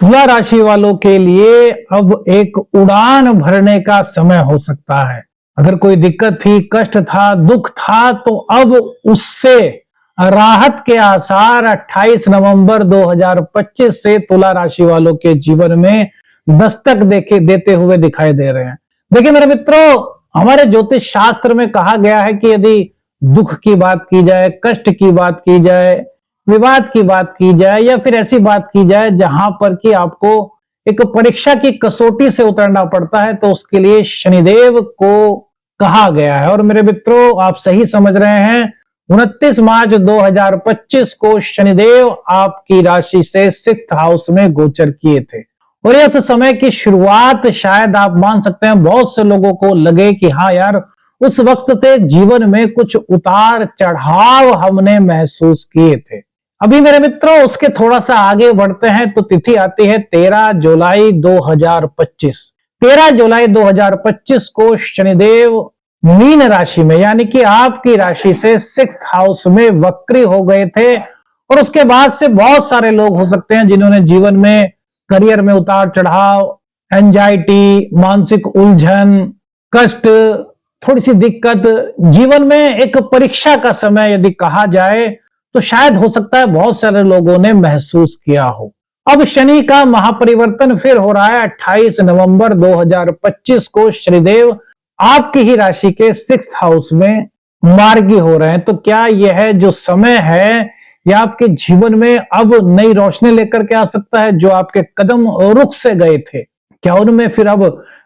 तुला राशि वालों के लिए अब एक उड़ान भरने का समय हो सकता है। अगर कोई दिक्कत थी, कष्ट था, दुख था, तो अब उससे राहत के आसार 28 नवंबर 2025 से तुला राशि वालों के जीवन में दस्तक देते हुए दिखाई दे रहे हैं। देखिए मेरे मित्रों, हमारे ज्योतिष शास्त्र में कहा गया है कि यदि दुख की बात की जाए, कष्ट की बात की जाए, विवाद की बात की जाए या फिर ऐसी बात की जाए जहां पर कि आपको एक परीक्षा की कसौटी से उतरना पड़ता है, तो उसके लिए शनिदेव को कहा गया है। और मेरे मित्रों, आप सही समझ रहे हैं, 29 मार्च 2025 को शनिदेव आपकी राशि से 6th हाउस में गोचर किए थे। और इस समय की शुरुआत शायद आप मान सकते हैं बहुत से लोगों को लगे कि हाँ यार, उस वक्त से जीवन में कुछ उतार चढ़ाव हमने महसूस किए थे। अभी मेरे मित्रों उसके थोड़ा सा आगे बढ़ते हैं तो तिथि आती है 13 जुलाई 2025। 13 जुलाई 2025 को शनिदेव मीन राशि में यानी कि आपकी राशि से 6th हाउस में वक्री हो गए थे। और उसके बाद से बहुत सारे लोग हो सकते हैं जिन्होंने जीवन में करियर में उतार चढ़ाव, एंजाइटी, मानसिक उलझन, कष्ट, थोड़ी सी दिक्कत, जीवन में एक परीक्षा का समय यदि कहा जाए तो शायद हो सकता है बहुत सारे लोगों ने महसूस किया हो। अब शनि का महापरिवर्तन फिर हो रहा है 28 नवंबर 2025 को शनिदेव आपकी ही राशि के 6th हाउस में मार्गी हो रहे हैं। तो क्या यह जो समय है यह आपके जीवन में अब नई रोशनी लेकर के आ सकता है? जो आपके कदम रुक से गए थे, क्या उनमें फिर अब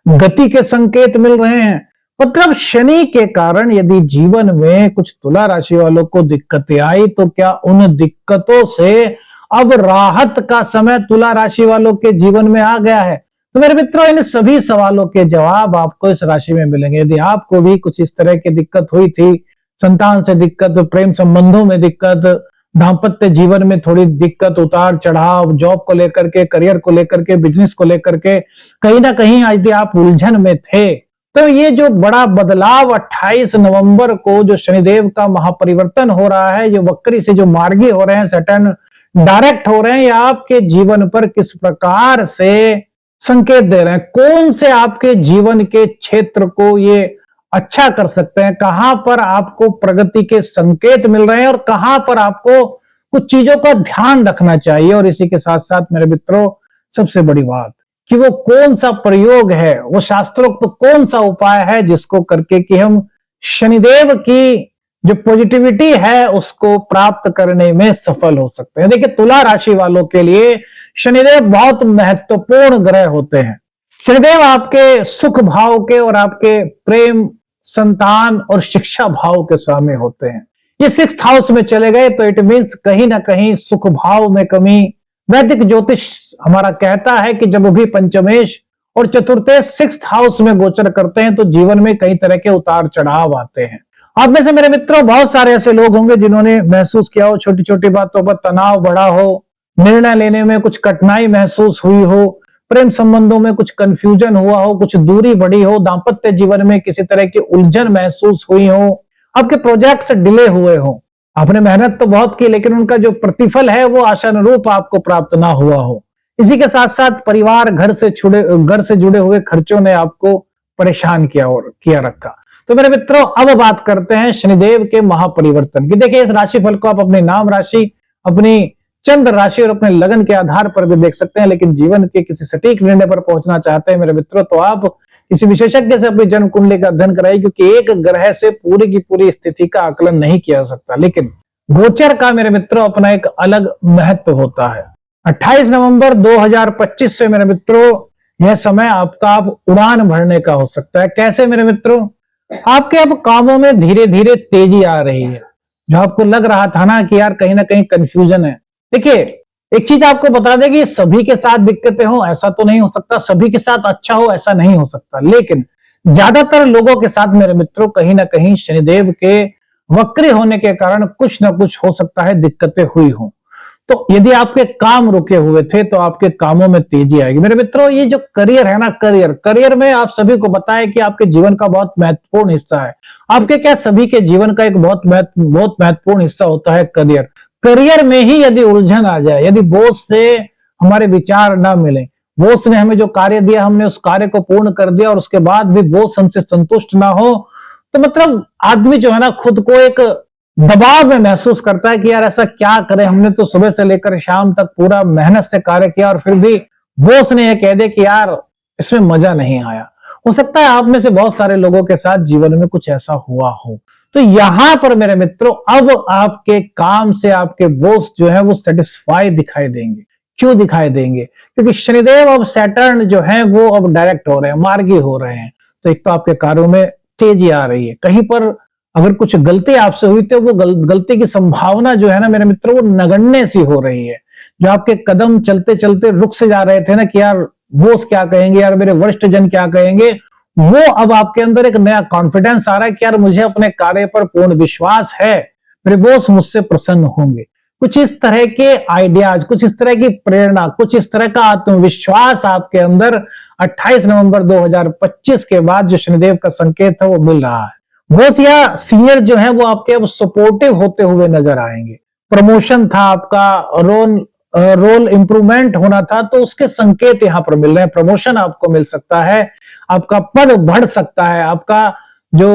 गति के संकेत मिल रहे हैं? मतलब शनि के कारण यदि जीवन में कुछ तुला राशि वालों को दिक्कतें आई तो क्या उन दिक्कतों से अब राहत का समय तुला राशि वालों के जीवन में आ गया है? तो मेरे मित्रों, इन सभी सवालों के जवाब आपको इस राशि में मिलेंगे। यदि आपको भी कुछ इस तरह की दिक्कत हुई थी, संतान से दिक्कत, प्रेम संबंधों में दिक्कत, दाम्पत्य जीवन में थोड़ी दिक्कत, उतार चढ़ाव, जॉब को लेकर के, करियर को लेकर के, बिजनेस को लेकर के, कहीं ना कहीं यदि आप उलझन में थे, तो ये जो बड़ा बदलाव 28 नवंबर को जो शनिदेव का महापरिवर्तन हो रहा है, जो वक्री से जो मार्गी हो रहे हैं, सैटर्न डायरेक्ट हो रहे हैं, या आपके जीवन पर किस प्रकार से संकेत दे रहे हैं, कौन से आपके जीवन के क्षेत्र को ये अच्छा कर सकते हैं, कहां पर आपको प्रगति के संकेत मिल रहे हैं और कहां पर आपको कुछ चीजों का ध्यान रखना चाहिए। और इसी के साथ साथ मेरे मित्रों, सबसे बड़ी बात कि वो कौन सा प्रयोग है, वो शास्त्रोक्त कौन सा उपाय है जिसको करके कि हम शनिदेव की जो पॉजिटिविटी है उसको प्राप्त करने में सफल हो सकते हैं। देखिए, तुला राशि वालों के लिए शनिदेव बहुत महत्वपूर्ण ग्रह होते हैं। शनिदेव आपके सुख भाव के और आपके प्रेम, संतान और शिक्षा भाव के स्वामी होते हैं। ये 6th हाउस में चले गए तो इट मीन्स कहीं ना कहीं सुख भाव में कमी। वैदिक ज्योतिष हमारा कहता है कि जब भी पंचमेश और चतुर्थेश 6th हाउस में गोचर करते हैं तो जीवन में कई तरह के उतार चढ़ाव आते हैं। आप में से मेरे मित्रों बहुत सारे ऐसे लोग होंगे जिन्होंने महसूस किया हो, छोटी छोटी बातों पर तनाव बढ़ा हो, निर्णय लेने में कुछ कठिनाई महसूस हुई हो, प्रेम संबंधों में कुछ कंफ्यूजन हुआ हो, कुछ दूरी बढ़ी हो, दाम्पत्य जीवन में किसी तरह की उलझन महसूस हुई हो, आपके प्रोजेक्ट्स डिले हुए हो, आपने मेहनत तो बहुत की लेकिन उनका जो प्रतिफल है वो आशानुरूप आपको प्राप्त ना हुआ हो। इसी के साथ साथ परिवार, घर से जुड़े हुए खर्चों ने आपको परेशान किया रखा। तो मेरे मित्रों, अब बात करते हैं शनिदेव के महापरिवर्तन की। देखिए, इस राशिफल को आप अपनी नाम राशि, अपनी चंद्र राशि और अपने लगन के आधार पर भी देख सकते हैं, लेकिन जीवन के किसी सटीक निर्णय पर पहुंचना चाहते हैं मेरे मित्रों तो आप किसी विशेषज्ञ से अपनी जन्म कुंडली का अध्ययन कराइए, क्योंकि एक ग्रह से पूरी की पूरी स्थिति का आकलन नहीं किया जा सकता, लेकिन गोचर का मेरे मित्रों अपना एक अलग महत्व होता है। 28 नवंबर 2025 से मेरे मित्रों यह समय आपका अब उड़ान भरने का हो सकता है। कैसे मेरे मित्रों? आपके अब कामों में धीरे धीरे तेजी आ रही है। जो आपको लग रहा था ना कि यार कहीं ना कहीं कंफ्यूजन है, देखिए एक चीज आपको बता दें कि सभी के साथ दिक्कतें हो ऐसा तो नहीं हो सकता, सभी के साथ अच्छा हो ऐसा नहीं हो सकता, लेकिन ज्यादातर लोगों के साथ मेरे मित्रों कहीं ना कहीं शनिदेव के वक्री होने के कारण कुछ ना कुछ हो सकता है दिक्कतें हुई हो। तो यदि आपके काम रुके हुए थे तो आपके कामों में तेजी आएगी। मेरे मित्रों, ये जो करियर है ना, करियर में आप सभी को बताएं कि आपके जीवन का बहुत महत्वपूर्ण हिस्सा है। आपके क्या सभी के जीवन का एक बहुत महत्वपूर्ण हिस्सा होता है करियर। करियर में ही यदि उलझन आ जाए, यदि बॉस से हमारे विचार ना मिले, बॉस ने हमें जो कार्य दिया हमने उस कार्य को पूर्ण कर दिया और उसके बाद भी बॉस हमसे संतुष्ट ना हो, तो मतलब आदमी जो है ना खुद को एक दबाव में महसूस करता है कि यार ऐसा क्या करें, हमने तो सुबह से लेकर शाम तक पूरा मेहनत से कार्य किया और फिर भी बॉस ने यह कह दे कि यार इसमें मजा नहीं आया। हो सकता है आप में से बहुत सारे लोगों के साथ जीवन में कुछ ऐसा हुआ हो। तो यहां पर मेरे मित्रों अब आपके काम से आपके बॉस जो है वो सेटिस्फाई दिखाई देंगे। क्यों दिखाई देंगे? क्योंकि शनिदेव अब सैटर्न जो है वो अब डायरेक्ट हो रहे हैं, मार्गी हो रहे हैं। तो एक तो आपके कार्यों में तेजी आ रही है, कहीं पर अगर कुछ गलती आपसे हुई तो वो गलती की संभावना जो है ना मेरे मित्रों वो नगण्य सी हो रही है। जो आपके कदम चलते चलते रुक से जा रहे थे ना कि यार बॉस क्या कहेंगे, यार मेरे वरिष्ठ जन क्या कहेंगे, वो अब आपके अंदर एक नया कॉन्फिडेंस आ रहा है कि यार मुझे अपने कार्य पर पूर्ण विश्वास है, मेरे बॉस मुझसे प्रसन्न होंगे। कुछ इस तरह के आइडियाज, कुछ इस तरह की प्रेरणा, कुछ इस तरह का आत्मविश्वास आपके अंदर 28 नवंबर 2025 के बाद जो शनिदेव का संकेत है वो मिल रहा है। बॉस या सीनियर जो है वो आपके अब सपोर्टिव होते हुए नजर आएंगे। प्रमोशन था आपका, रोल इंप्रूवमेंट होना था, तो उसके संकेत यहां पर मिल रहे हैं। प्रमोशन आपको मिल सकता है, आपका पद बढ़ सकता है, आपका जो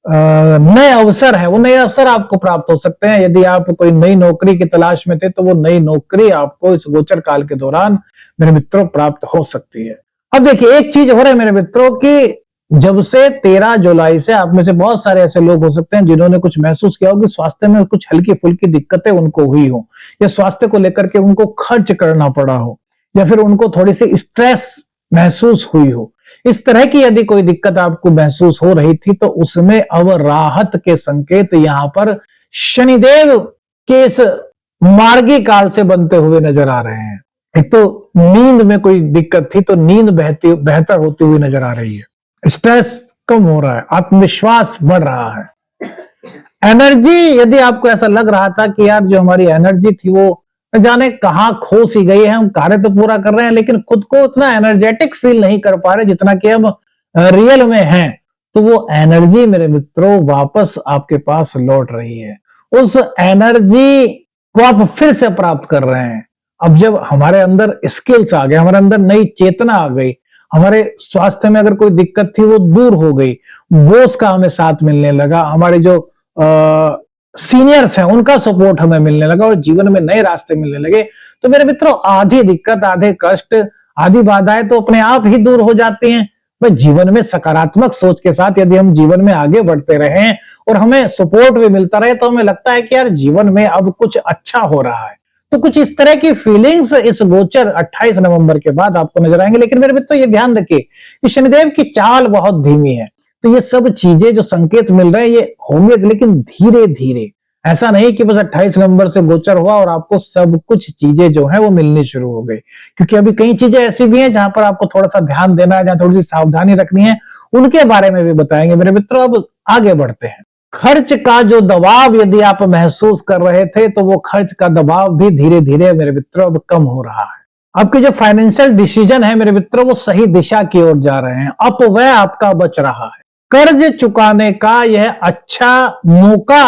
नए अवसर है वो नए अवसर आपको प्राप्त हो सकते हैं। यदि आप कोई नई नौकरी की तलाश में थे तो वो नई नौकरी आपको इस गोचर काल के दौरान मेरे मित्रों प्राप्त हो सकती है। अब देखिए एक चीज हो रहा है मेरे मित्रों की जब से 13 जुलाई से आप में से बहुत सारे ऐसे लोग हो सकते हैं जिन्होंने कुछ महसूस किया हो कि स्वास्थ्य में कुछ हल्की फुल्की दिक्कतें उनको हुई हो, या स्वास्थ्य को लेकर के उनको खर्च करना पड़ा हो, या फिर उनको थोड़ी सी स्ट्रेस महसूस हुई हो। इस तरह की यदि कोई दिक्कत आपको महसूस हो रही थी तो उसमें अब राहत के संकेत यहां पर शनिदेव के इस मार्गी काल से बनते हुए नजर आ रहे हैं। एक तो नींद में कोई दिक्कत थी तो नींद बेहतर होती हुई नजर आ रही है, स्ट्रेस कम हो रहा है, आत्मविश्वास बढ़ रहा है। एनर्जी, यदि आपको ऐसा लग रहा था कि यार जो हमारी एनर्जी थी वो न जाने कहां खो सी गई है, हम कार्य तो पूरा कर रहे हैं लेकिन खुद को उतना एनर्जेटिक फील नहीं कर पा रहे जितना कि हम रियल में हैं, तो वो एनर्जी मेरे मित्रों वापस आपके पास लौट रही है। उस एनर्जी को आप फिर से प्राप्त कर रहे हैं। अब जब हमारे अंदर स्किल्स आ गए, हमारे अंदर नई चेतना आ गई, हमारे स्वास्थ्य में अगर कोई दिक्कत थी वो दूर हो गई, बॉस का हमें साथ मिलने लगा, हमारे जो सीनियर्स हैं उनका सपोर्ट हमें मिलने लगा और जीवन में नए रास्ते मिलने लगे, तो मेरे मित्रों आधी दिक्कत, आधे कष्ट, आधी बाधाएं तो अपने आप ही दूर हो जाती हैं। भाई जीवन में सकारात्मक सोच के साथ यदि हम जीवन में आगे बढ़ते रहें और हमें सपोर्ट भी मिलता रहे तो हमें लगता है कि यार जीवन में अब कुछ अच्छा हो रहा है। तो कुछ इस तरह की फीलिंग्स इस गोचर 28 नवंबर के बाद आपको नजर आएंगे। लेकिन मेरे मित्रों ये ध्यान रखिए कि शनिदेव की चाल बहुत धीमी है, तो ये सब चीजें जो संकेत मिल रहे हैं ये होंगे लेकिन धीरे धीरे। ऐसा नहीं कि बस 28 नवंबर से गोचर हुआ और आपको सब कुछ चीजें जो है वो मिलनी शुरू हो गई, क्योंकि अभी कई चीजें ऐसी भी हैं जहां पर आपको थोड़ा सा ध्यान देना है, जहां थोड़ी सी सावधानी रखनी है, उनके बारे में भी बताएंगे मेरे मित्रों। अब आगे बढ़ते हैं। खर्च का जो दबाव यदि आप महसूस कर रहे थे तो वो खर्च का दबाव भी धीरे धीरे मेरे मित्रों अब कम हो रहा है। आपके जो फाइनेंशियल डिसीजन है मेरे मित्रों वो सही दिशा की ओर जा रहे हैं, अपव्यय आपका बच रहा है। कर्ज चुकाने का यह अच्छा मौका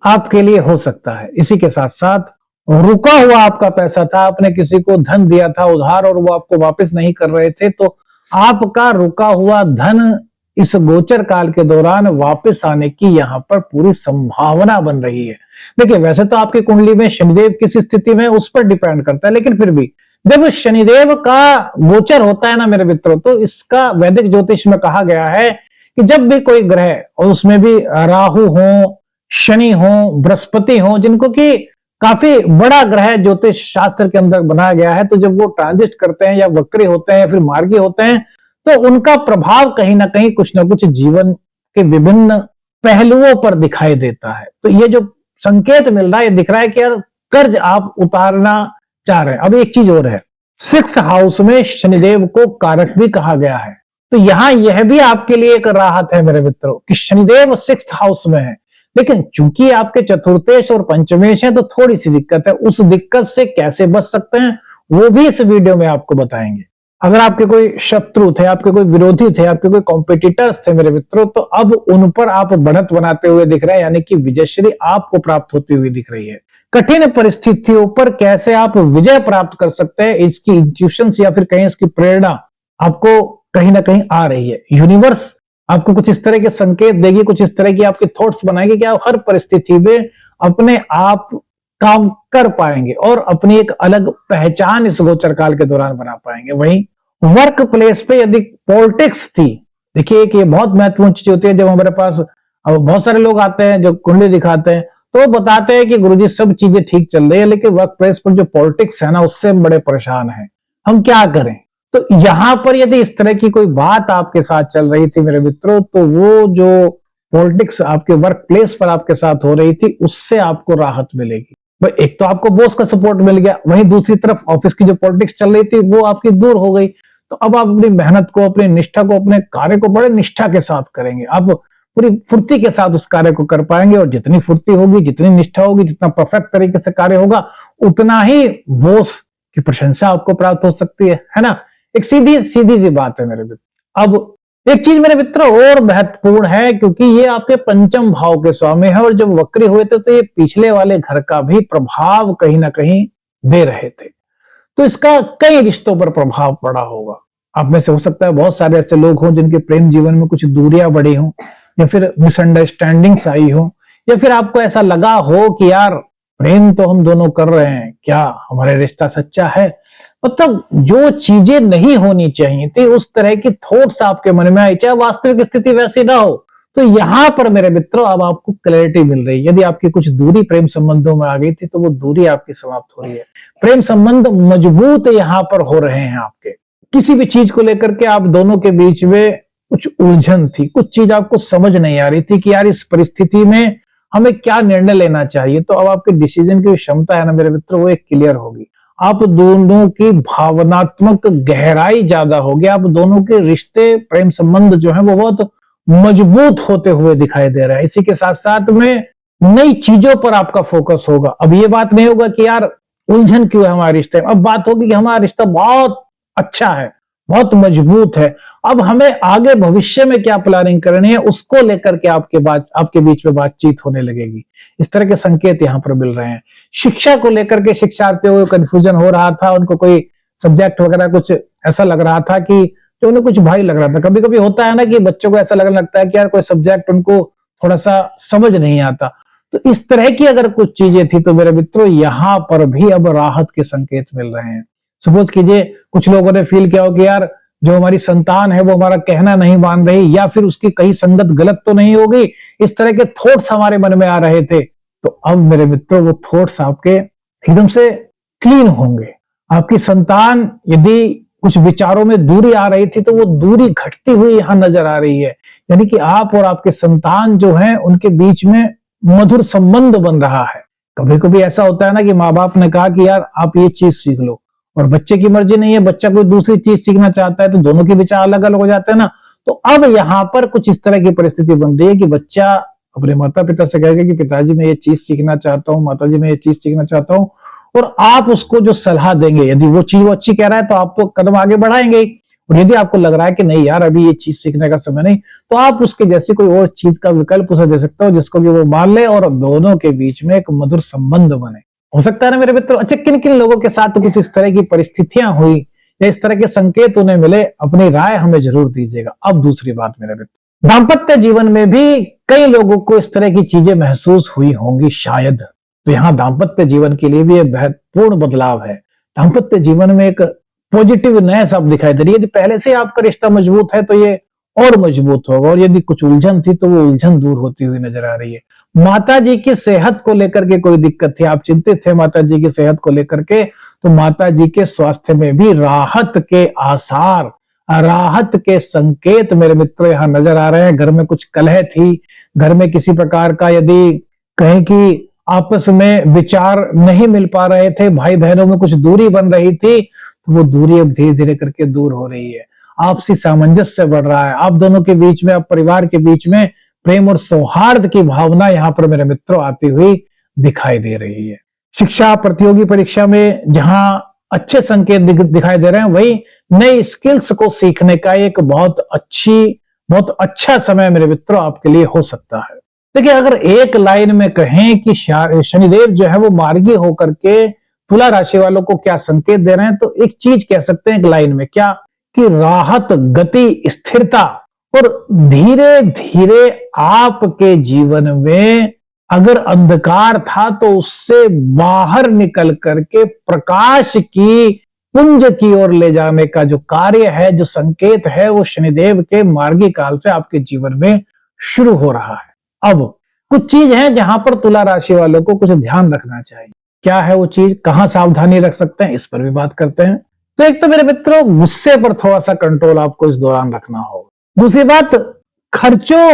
आपके लिए हो सकता है। इसी के साथ साथ रुका हुआ आपका पैसा था, आपने किसी को धन दिया था उधार और वो आपको वापस नहीं कर रहे थे, तो आपका रुका हुआ धन इस गोचर काल के दौरान वापस आने की यहां पर पूरी संभावना बन रही है। देखिए वैसे तो आपकी कुंडली में शनिदेव किस स्थिति में उस पर डिपेंड करता है, लेकिन फिर भी जब शनिदेव का गोचर होता है ना मेरे मित्रों, तो इसका वैदिक ज्योतिष में कहा गया है कि जब भी कोई ग्रह, और उसमें भी राहु हो, शनि हो, बृहस्पति हो, जिनको कि काफी बड़ा ग्रह ज्योतिष शास्त्र के अंदर बनाया गया है, तो जब वो ट्रांजिट करते हैं या वक्री होते हैं या फिर मार्गी होते हैं तो उनका प्रभाव कहीं ना कहीं कुछ ना कुछ जीवन के विभिन्न पहलुओं पर दिखाई देता है। तो ये जो संकेत मिल रहा है, ये दिख रहा है कि यार कर्ज आप उतारना चाह रहे हैं। अब एक चीज और है, 6th हाउस में शनिदेव को कारक भी कहा गया है, तो यहां यह भी आपके लिए एक राहत है मेरे मित्रों कि शनिदेव 6th हाउस में है, लेकिन चूंकि आपके चतुर्थेश और पंचमेश है तो थोड़ी सी दिक्कत है। उस दिक्कत से कैसे बच सकते हैं वो भी इस वीडियो में आपको बताएंगे। अगर आपके कोई शत्रु थे, आपके कोई विरोधी थे, आपके कोई कॉम्पिटिटर्स थे मेरे मित्रों, तो अब उन पर आप बढ़त बनाते हुए दिख रहे हैं, यानी कि विजयश्री आपको प्राप्त होती हुई दिख रही है। कठिन परिस्थितियों पर कैसे आप विजय प्राप्त कर सकते हैं, इसकी इंट्यूशंस या फिर कहीं इसकी प्रेरणा आपको कहीं ना कहीं आ रही है। यूनिवर्स आपको कुछ इस तरह के संकेत देगी, कुछ इस तरह की आपके थॉट्स बनाएगी कि आप हर परिस्थिति में अपने आप काम कर पाएंगे और अपनी एक अलग पहचान इस गोचर काल के दौरान बना पाएंगे। वहीं वर्क प्लेस पे यदि पॉलिटिक्स थी, देखिए कि ये बहुत महत्वपूर्ण चीज होती है। जब हमारे पास अब बहुत सारे लोग आते हैं जो कुंडली दिखाते हैं, तो वो बताते हैं कि गुरुजी सब चीजें ठीक चल रही है, लेकिन वर्क प्लेस पर जो पॉलिटिक्स है ना, उससे हम बड़े परेशान हैं, हम क्या करें। तो यहां पर यदि इस तरह की कोई बात आपके साथ चल रही थी मेरे मित्रों, तो वो जो पॉलिटिक्स आपके वर्क प्लेस पर आपके साथ हो रही थी, उससे आपको राहत मिलेगी। भाई एक तो आपको बॉस का सपोर्ट मिल गया, वहीं दूसरी तरफ ऑफिस की जो पॉलिटिक्स चल रही थी वो आपकी दूर हो गई। तो अब आप अपनी मेहनत को, अपनी निष्ठा को, अपने कार्य को बड़े निष्ठा के साथ करेंगे। आप पूरी फुर्ती के साथ उस कार्य को कर पाएंगे, और जितनी फुर्ती होगी, जितनी निष्ठा होगी, जितना परफेक्ट तरीके से कार्य होगा, उतना ही बॉस की प्रशंसा आपको प्राप्त हो सकती है ना। एक सीधी सीधी सी बात है मेरे मित्र। अब एक चीज मेरे मित्र और महत्वपूर्ण है, क्योंकि ये आपके पंचम भाव के स्वामी है, और जब वक्री हुए थे तो ये पिछले वाले घर का भी प्रभाव कहीं ना कहीं दे रहे थे। तो इसका कई रिश्तों पर प्रभाव पड़ा होगा। आप में से हो सकता है बहुत सारे ऐसे लोग हों जिनके प्रेम जीवन में कुछ दूरियां बढ़ी हों, या फिर मिसअंडरस्टैंडिंग्स आई हो, या फिर आपको ऐसा लगा हो कि यार प्रेम तो हम दोनों कर रहे हैं, क्या हमारा रिश्ता सच्चा है। मतलब जो चीजें नहीं होनी चाहिए थी, उस तरह की थॉट्स आपके मन में आई, चाहे वास्तविक स्थिति वैसी ना हो। तो यहां पर मेरे मित्रों अब आपको क्लैरिटी मिल रही है। यदि आपकी कुछ दूरी प्रेम संबंधों में आ गई थी, तो वो दूरी आपकी समाप्त हो रही है। प्रेम संबंध मजबूत यहां पर हो रहे हैं आपके। किसी भी चीज को लेकर के आप दोनों के बीच में कुछ उलझन थी, कुछ चीज आपको समझ नहीं आ रही थी कि यार इस परिस्थिति में हमें क्या निर्णय लेना चाहिए। तो अब आपके डिसीजन की क्षमता है ना मेरे मित्रों, वो एक क्लियर होगी। आप दोनों की भावनात्मक गहराई ज्यादा होगी, आप दोनों के रिश्ते, प्रेम संबंध जो है वो बहुत मजबूत होते हुए दिखाई दे रहा है। इसी के साथ साथ में नई चीजों पर आपका फोकस होगा। अब ये बात नहीं होगा कि यार उलझन क्यों है हमारे रिश्ते में, अब बात होगी कि हमारा रिश्ता बहुत अच्छा है, बहुत मजबूत है। अब हमें आगे भविष्य में क्या प्लानिंग करनी है, उसको लेकर के आपके बीच में बातचीत होने लगेगी। इस तरह के संकेत यहाँ पर मिल रहे हैं। शिक्षा को लेकर के शिक्षार्थियों को कंफ्यूजन हो रहा था, उनको कोई सब्जेक्ट वगैरह कुछ ऐसा लग रहा था कि जो उन्हें कुछ भारी लग रहा था। कभी कभी होता है ना कि बच्चों को ऐसा लगने लगता है कि यार कोई सब्जेक्ट उनको थोड़ा सा समझ नहीं आता। तो इस तरह की अगर कुछ चीजें थी, तो मेरे मित्रों यहां पर भी अब राहत के संकेत मिल रहे हैं। सपोज कीजिए कुछ लोगों ने फील किया हो कि यार जो हमारी संतान है वो हमारा कहना नहीं मान रही, या फिर उसकी कहीं संगत गलत तो नहीं होगी, इस तरह के थॉट्स हमारे मन में आ रहे थे। तो अब मेरे मित्रों वो थॉट्स आपके एकदम से क्लीन होंगे। आपकी संतान यदि कुछ विचारों में दूरी आ रही थी, तो वो दूरी घटती हुई यहां नजर आ रही है। यानी कि आप और आपके संतान जो है उनके बीच में मधुर संबंध बन रहा है। कभी कभी ऐसा होता है ना कि माँ बाप ने कहा कि यार आप ये चीज सीख लो, और बच्चे की मर्जी नहीं है, बच्चा कोई दूसरी चीज सीखना चाहता है, तो दोनों के विचार अलग अलग हो जाते हैं ना। तो अब यहाँ पर कुछ इस तरह की परिस्थिति बन रही है कि बच्चा अपने माता पिता से कहेगा कि पिताजी मैं ये चीज सीखना चाहता हूँ, माताजी मैं ये चीज सीखना चाहता हूँ, और आप उसको जो सलाह देंगे, यदि वो चीज वो अच्छी कह रहा है तो आप तो कदम आगे बढ़ाएंगे। और यदि आपको लग रहा है कि नहीं यार अभी ये चीज सीखने का समय नहीं, तो आप उसके जैसी कोई और चीज का विकल्प उसे दे सकते हो जिसको कि वो मान ले, और दोनों के बीच में एक मधुर संबंध बने। हो सकता है ना मेरे मित्रों। अच्छा, किन किन लोगों के साथ कुछ इस तरह की परिस्थितियां हुई या इस तरह के संकेत उन्हें मिले, अपनी राय हमें जरूर दीजिएगा। अब दूसरी बात मेरे मित्र, दाम्पत्य जीवन में भी कई लोगों को इस तरह की चीजें महसूस हुई होंगी शायद। तो यहाँ दाम्पत्य जीवन के लिए भी एक महत्वपूर्ण बदलाव है। दाम्पत्य जीवन में एक पॉजिटिव नया सब दिखाई दे रही है। यदि पहले से आपका रिश्ता मजबूत है तो ये और मजबूत होगा, और यदि कुछ उलझन थी तो वो उलझन दूर होती हुई नजर आ रही है। माता जी की सेहत को लेकर के कोई दिक्कत थी, आप चिंतित थे माता जी की सेहत को लेकर के, तो माता जी के स्वास्थ्य में भी राहत के आसार, राहत के संकेत मेरे मित्रों यहाँ नजर आ रहे हैं। घर में कुछ कलह थी, घर में किसी प्रकार का यदि कहीं की आपस में विचार नहीं मिल पा रहे थे, भाई बहनों में कुछ दूरी बन रही थी, तो वो दूरी अब धीरे धीरे करके दूर हो रही है। आपसी सामंजस्य बढ़ रहा है, आप दोनों के बीच में, आप परिवार के बीच में प्रेम और सौहार्द की भावना यहाँ पर मेरे मित्रों आती हुई दिखाई दे रही है। शिक्षा प्रतियोगी परीक्षा में जहां अच्छे संकेत दिखाई दे रहे हैं। वही नई स्किल्स को सीखने का एक बहुत अच्छा समय मेरे मित्रों आपके लिए हो सकता है। देखिए, अगर एक लाइन में कहें कि शनिदेव जो है वो मार्गी होकर के तुला राशि वालों को क्या संकेत दे रहे हैं, तो एक चीज कह सकते हैं एक लाइन में, क्या कि राहत, गति, स्थिरता और धीरे धीरे आपके जीवन में अगर अंधकार था तो उससे बाहर निकल करके प्रकाश की पुंज की ओर ले जाने का जो कार्य है, जो संकेत है, वो शनिदेव के मार्गी काल से आपके जीवन में शुरू हो रहा है। अब कुछ चीज है जहां पर तुला राशि वालों को कुछ ध्यान रखना चाहिए। क्या है वो चीज, कहां सावधानी रख सकते हैं, इस पर भी बात करते हैं। तो एक तो मेरे मित्रों, गुस्से पर थोड़ा सा कंट्रोल आपको इस दौरान रखना होगा। दूसरी बात, खर्चों,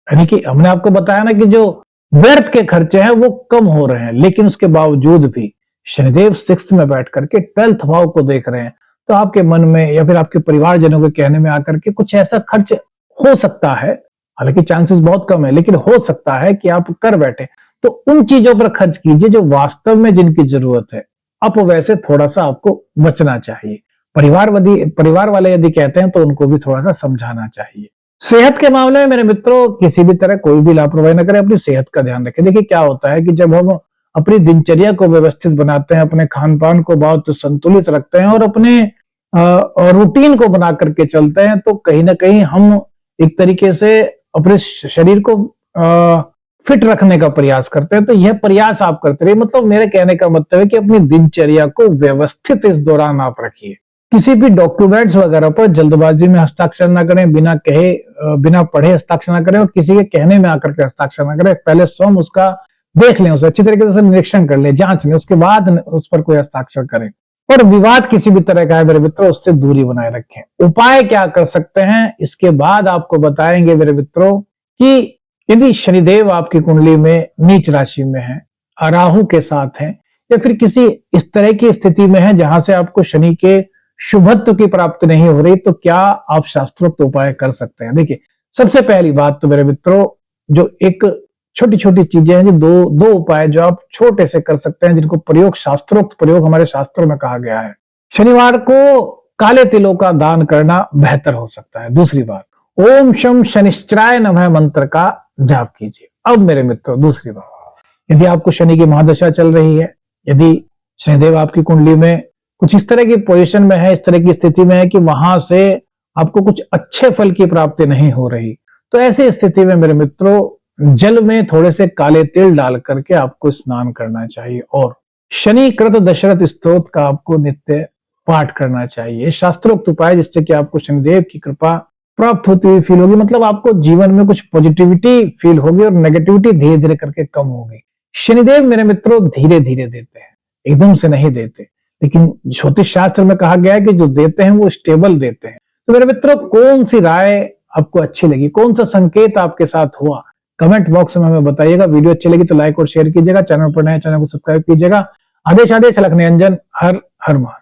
यानी कि हमने आपको बताया ना कि जो व्यर्थ के खर्चे हैं वो कम हो रहे हैं, लेकिन उसके बावजूद भी शनिदेव 6th में बैठ करके 12th भाव को देख रहे हैं, तो आपके मन में या फिर आपके परिवारजनों के कहने में आकर के कुछ ऐसा खर्च हो सकता है, हालांकि चांसेस बहुत कम है, लेकिन हो सकता है कि आप कर बैठे। तो उन चीजों पर खर्च कीजिए जो वास्तव में जिनकी जरूरत है। अब वैसे थोड़ा सा आपको बचना चाहिए। परिवार वाले यदि कहते हैं तो उनको भी थोड़ा सा समझाना चाहिए। सेहत के मामले में मेरे मित्रों, किसी भी तरह कोई भी लापरवाही न करें, अपनी सेहत का ध्यान रखें। देखिए, क्या होता है कि जब हम अपनी दिनचर्या को व्यवस्थित बनाते हैं, अपने खान पान को बहुत संतुलित रखते हैं और अपने रूटीन को बना करके चलते हैं, तो कहीं ना कहीं हम एक तरीके से अपने शरीर को फिट रखने का प्रयास करते हैं। तो यह प्रयास आप करते रहिए। मतलब मेरे कहने का मतलब है कि अपनी दिनचर्या को व्यवस्थित इस दौरान आप रखिए। किसी भी डॉक्यूमेंट्स वगैरह पर जल्दबाजी में हस्ताक्षर ना करें, बिना पढ़े हस्ताक्षर ना करें और किसी के कहने में आकर के हस्ताक्षर ना करें। पहले स्वयं उसका देख लें, उसे अच्छी तरीके से निरीक्षण कर लें, जांच लें, उसके बाद उस पर कोई हस्ताक्षर करें। और विवाद किसी भी तरह का है मेरे मित्रों, उससे दूरी बनाए रखें। उपाय क्या कर सकते हैं, इसके बाद आपको बताएंगे मेरे मित्रों कि यदि शनिदेव आपकी कुंडली में नीच राशि में है, राहु के साथ है, या फिर किसी इस तरह की स्थिति में है जहां से आपको शनि के शुभत्व की प्राप्ति नहीं हो रही, तो क्या आप शास्त्रोक्त उपाय कर सकते हैं। देखिए, सबसे पहली बात तो मेरे मित्रों, जो एक छोटी छोटी चीजें हैं, जो दो उपाय जो आप छोटे से कर सकते हैं, जिनको प्रयोग, शास्त्रोक्त प्रयोग हमारे शास्त्रों में कहा गया है। शनिवार को काले तिलों का दान करना बेहतर हो सकता है। दूसरी बात, ओम शम शनिश्चराय नमः मंत्र का जाप कीजिए। अब मेरे मित्रों, दूसरी बात, यदि आपको शनि की महादशा चल रही है, यदि शनिदेव आपकी कुंडली में कुछ इस तरह की पोजीशन में है, इस तरह की स्थिति में है कि वहां से आपको कुछ अच्छे फल की प्राप्ति नहीं हो रही, तो ऐसी स्थिति में मेरे मित्रों, जल में थोड़े से काले तिल डाल करके आपको स्नान करना चाहिए और शनि कृत दशरथ स्तोत्र का आपको नित्य पाठ करना चाहिए। शास्त्रोक्त उपाय जिससे कि आपको शनिदेव की कृपा प्राप्त होती हुई फील होगी। मतलब आपको जीवन में कुछ पॉजिटिविटी फील होगी और नेगेटिविटी धीरे धीरे करके कम होगी। शनिदेव मेरे मित्रों धीरे धीरे देते हैं, एकदम से नहीं देते, लेकिन ज्योतिष शास्त्र में कहा गया है कि जो देते हैं वो स्टेबल देते हैं। तो मेरे मित्रों, कौन सी राय आपको अच्छी लगी, कौन सा संकेत आपके साथ हुआ, कमेंट बॉक्स में हमें बताइएगा। वीडियो अच्छी लगी तो लाइक और शेयर कीजिएगा। चैनल पर नए, चैनल को सब्सक्राइब कीजिएगा। आदेश आदेश अलख निरंजन, हर हर महादेव।